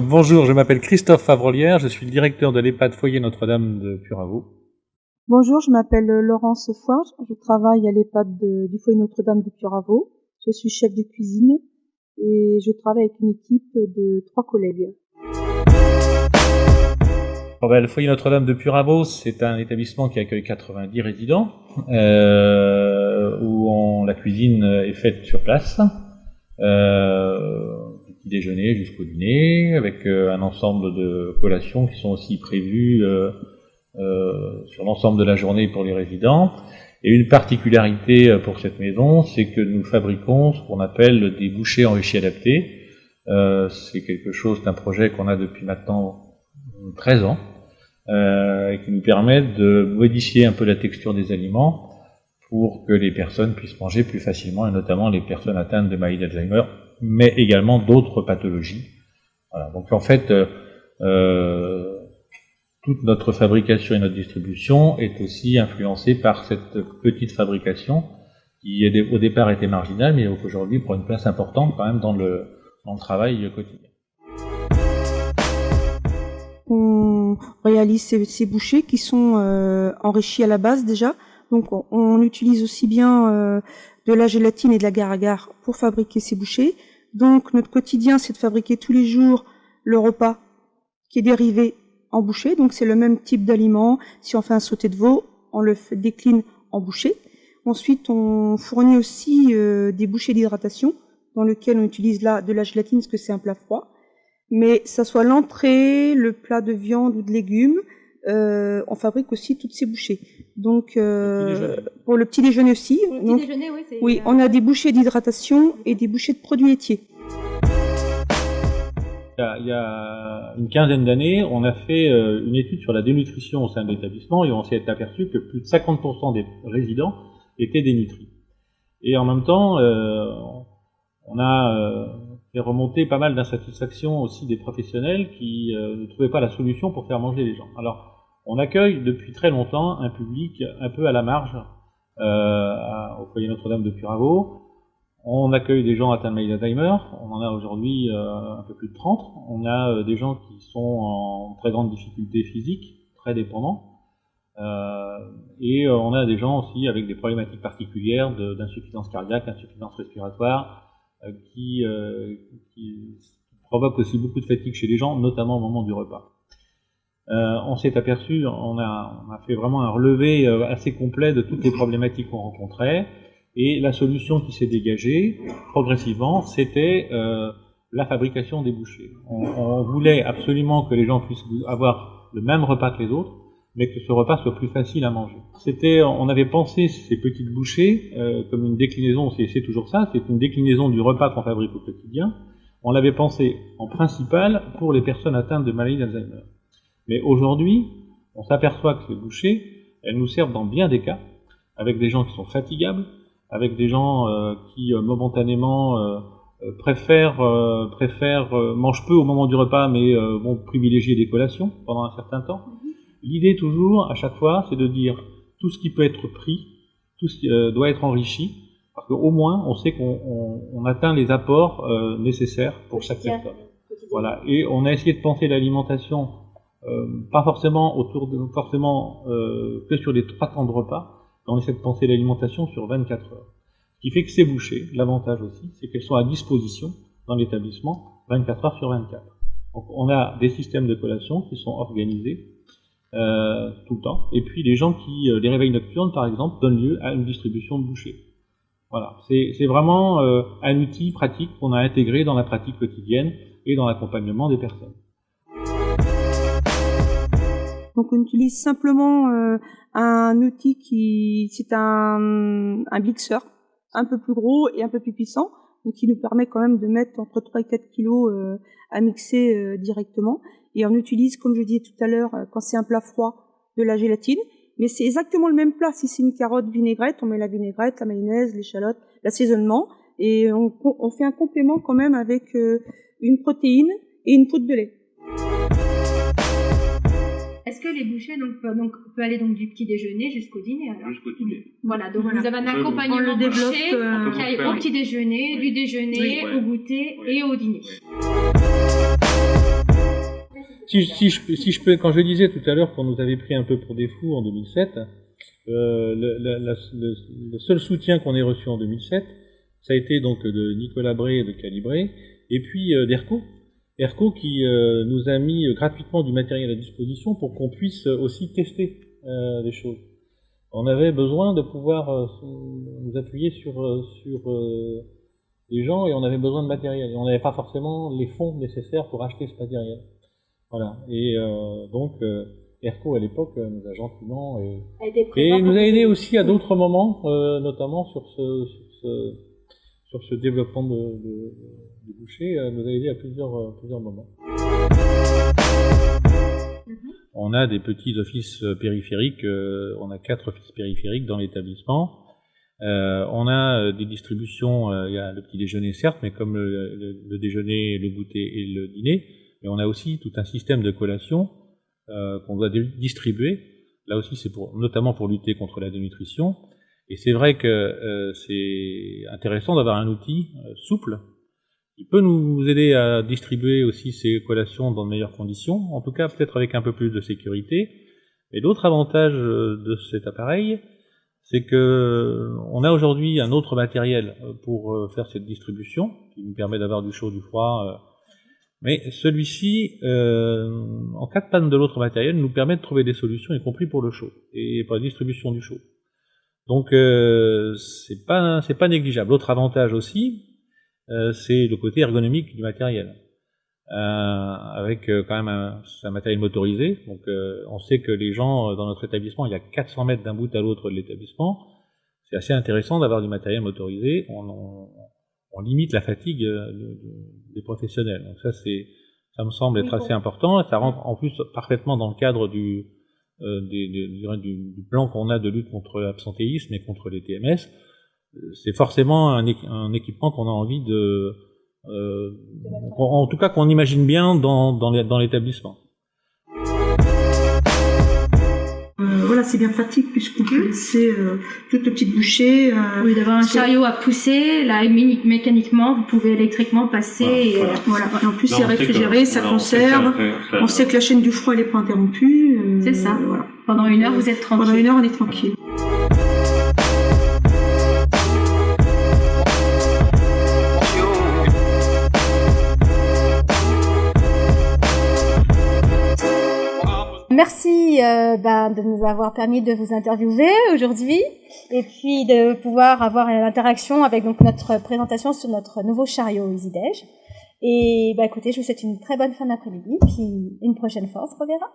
Bonjour, je m'appelle Christophe Favrolière, je suis le directeur de l'EHPAD Foyer Notre-Dame de Puraveau. Bonjour, je m'appelle Laurence Foire, je travaille à l'EHPAD du Foyer Notre-Dame de Puraveau. Je suis chef de cuisine et je travaille avec une équipe de 3 collègues. Le Foyer Notre-Dame de Puraveau, c'est un établissement qui accueille 90 résidents, où la cuisine est faite sur place, du petit déjeuner jusqu'au dîner, avec un ensemble de collations qui sont aussi prévues sur l'ensemble de la journée pour les résidents. Et une particularité pour cette maison, c'est que nous fabriquons ce qu'on appelle des bouchées enrichis adaptés. C'est quelque chose d'un projet qu'on a depuis maintenant 13 ans, et qui nous permet de modifier un peu la texture des aliments pour que les personnes puissent manger plus facilement, et notamment les personnes atteintes de maladie d'Alzheimer, mais également d'autres pathologies. Voilà. Donc en fait, toute notre fabrication et notre distribution est aussi influencée par cette petite fabrication qui au départ était marginale, mais aujourd'hui prend une place importante quand même dans le travail quotidien. On réalise ces bouchées qui sont enrichies à la base déjà. Donc on utilise aussi bien de la gélatine et de l'agar-agar pour fabriquer ces bouchées. Donc notre quotidien, c'est de fabriquer tous les jours le repas qui est dérivé en bouchée. Donc c'est le même type d'aliment. Si on fait un sauté de veau, on le décline en bouchée. Ensuite, on fournit aussi des bouchées d'hydratation dans lesquelles on utilise là de la gélatine parce que c'est un plat froid. Mais ça soit l'entrée, le plat de viande ou de légumes, on fabrique aussi toutes ces bouchées. Donc pour le petit déjeuner aussi. Pour le petit déjeuner, oui. Oui, on a des bouchées d'hydratation et des bouchées de produits laitiers. Il y a une quinzaine d'années, on a fait une étude sur la dénutrition au sein de l'établissement et on s'est aperçu que plus de 50% des résidents étaient dénutris. Et en même temps, on a fait remonter pas mal d'insatisfaction aussi des professionnels qui ne trouvaient pas la solution pour faire manger les gens. Alors, on accueille depuis très longtemps un public un peu à la marge au Foyer Notre-Dame de Puraveau. On accueille des gens atteints de maladie d'Alzheimer, on en a aujourd'hui un peu plus de 30. On a des gens qui sont en très grande difficulté physique, très dépendants. Et on a des gens aussi avec des problématiques particulières d'insuffisance cardiaque, d'insuffisance respiratoire, qui provoquent aussi beaucoup de fatigue chez les gens, notamment au moment du repas. On s'est aperçu, on a fait vraiment un relevé assez complet de toutes les problématiques qu'on rencontrait. Et la solution qui s'est dégagée, progressivement, c'était la fabrication des bouchées. On voulait absolument que les gens puissent avoir le même repas que les autres, mais que ce repas soit plus facile à manger. On avait pensé ces petites bouchées comme une déclinaison, c'est toujours ça, c'est une déclinaison du repas qu'on fabrique au quotidien. On l'avait pensé en principal pour les personnes atteintes de maladie d'Alzheimer. Mais aujourd'hui, on s'aperçoit que ces bouchées, elles nous servent dans bien des cas, avec des gens qui sont fatigables, avec des gens qui momentanément préfèrent mangent peu au moment du repas, mais vont privilégier des collations pendant un certain temps. L'idée toujours, à chaque fois, c'est de dire tout ce qui peut être pris, tout ce qui doit être enrichi, parce qu'au moins on sait qu'on atteint les apports nécessaires pour chaque personne. Voilà. Et on a essayé de penser l'alimentation pas forcément que sur les 3 temps de repas. On essaie de penser l'alimentation sur 24 heures. Ce qui fait que ces bouchées, l'avantage aussi, c'est qu'elles sont à disposition dans l'établissement 24 heures sur 24. Donc on a des systèmes de collation qui sont organisés tout le temps. Et puis les gens les réveils nocturnes, par exemple, donnent lieu à une distribution de bouchées. Voilà. C'est vraiment un outil pratique qu'on a intégré dans la pratique quotidienne et dans l'accompagnement des personnes. Donc on utilise simplement un outil c'est un mixeur un peu plus gros et un peu plus puissant, donc qui nous permet quand même de mettre entre 3 et 4 kilos à mixer directement. Et on utilise, comme je disais tout à l'heure, quand c'est un plat froid, de la gélatine. Mais c'est exactement le même plat. Si c'est une carotte vinaigrette, on met la vinaigrette, la mayonnaise, l'échalote, l'assaisonnement. Et on fait un complément quand même avec une protéine et une poudre de lait. Est-ce que les bouchées peut aller donc du petit déjeuner jusqu'au dîner alors? Jusqu'au dîner. Voilà, donc vous avez un accompagnement bouché qui aille au petit déjeuner, du déjeuner, au goûter et au dîner. Oui. Si je peux, quand je disais tout à l'heure qu'on nous avait pris un peu pour des fous en 2007, le seul soutien qu'on ait reçu en 2007, ça a été donc de Nicolas Bray et de Calibré, et puis d'ERCO. ERCO qui nous a mis gratuitement du matériel à disposition pour qu'on puisse aussi tester des choses. On avait besoin de pouvoir nous appuyer sur les gens et on avait besoin de matériel. Et on n'avait pas forcément les fonds nécessaires pour acheter ce matériel. Voilà. Et donc ERCO à l'époque nous a gentiment et nous a aidé aussi à d'autres moments, notamment sur ce développement du boucher, nous a aidé à plusieurs moments. On a des petits offices périphériques, on a 4 offices périphériques dans l'établissement. On a des distributions, il y a le petit déjeuner certes, mais comme le déjeuner, le goûter et le dîner, mais on a aussi tout un système de collation qu'on doit distribuer. Là aussi, c'est notamment pour lutter contre la dénutrition. Et c'est vrai que c'est intéressant d'avoir un outil souple qui peut nous aider à distribuer aussi ces collations dans de meilleures conditions, en tout cas peut-être avec un peu plus de sécurité. Et l'autre avantage de cet appareil, c'est que on a aujourd'hui un autre matériel pour faire cette distribution, qui nous permet d'avoir du chaud, du froid. Mais celui-ci, en cas de panne de l'autre matériel, nous permet de trouver des solutions, y compris pour le chaud et pour la distribution du chaud. Donc c'est pas négligeable. L'autre avantage aussi, c'est le côté ergonomique du matériel, avec quand même un matériel motorisé. Donc on sait que les gens dans notre établissement, il y a 400 mètres d'un bout à l'autre de l'établissement. C'est assez intéressant d'avoir du matériel motorisé. On limite la fatigue des professionnels. Donc ça me semble être assez important. Ça rentre en plus parfaitement dans le cadre du plan qu'on a de lutte contre l'absentéisme et contre les TMS. C'est forcément un équipement qu'on a envie en tout cas qu'on imagine bien dans l'établissement. Voilà, c'est bien pratique puisqu'on peut laisser toutes les petites bouchées. Oui, d'avoir un chariot à pousser, là, mécaniquement, vous pouvez électriquement passer. Voilà. Et en plus, c'est réfrigéré, ça conserve. On sait que la chaîne du froid, elle n'est pas interrompue. C'est ça. Voilà. Pendant 1 heure, vous êtes tranquille. Pendant 1 heure, on est tranquille. Merci de nous avoir permis de vous interviewer aujourd'hui et puis de pouvoir avoir une interaction avec donc notre présentation sur notre nouveau chariot EasyDej. Et écoutez, je vous souhaite une très bonne fin d'après-midi, puis une prochaine fois on se reverra.